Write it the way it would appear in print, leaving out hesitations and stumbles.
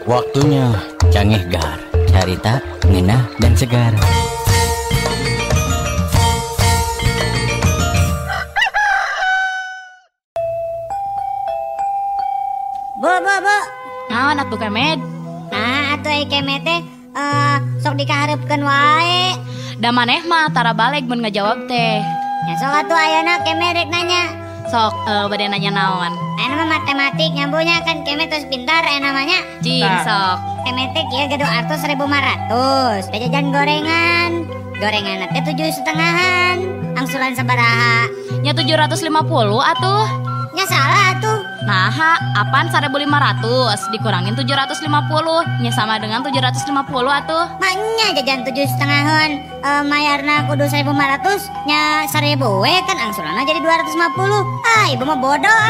Waktunya canggih gar, carita, ngeunah, dan segar. Bu. Naon atuh Kemed? Nah, atuh ai Kemed teh sok dikaharepkeun wae. Da maneh mah tara balik mun ngajawab teh. Ya sok atuh ayeuna Kemed rek nanya. Sok bade nanya naon? Aya mah matematik nyambunya kan Kemed terus pintar aya namanya. Cing sok. Kemed teh kieu gado artos 1.500. Jajan gorengan. Gorengan teh 7,5-an. Angsuran sabaraha? Nya 750 atuh. Nya salah atuh. Nah, apaan 1.500 dikurangin 750 nya sama dengan 750 atuh. Maknya jajan 7,5-an mayarna kudu 1.500 nya 1.000 we kan angsuranna jadi 250. Ah, ibu mah bodoh.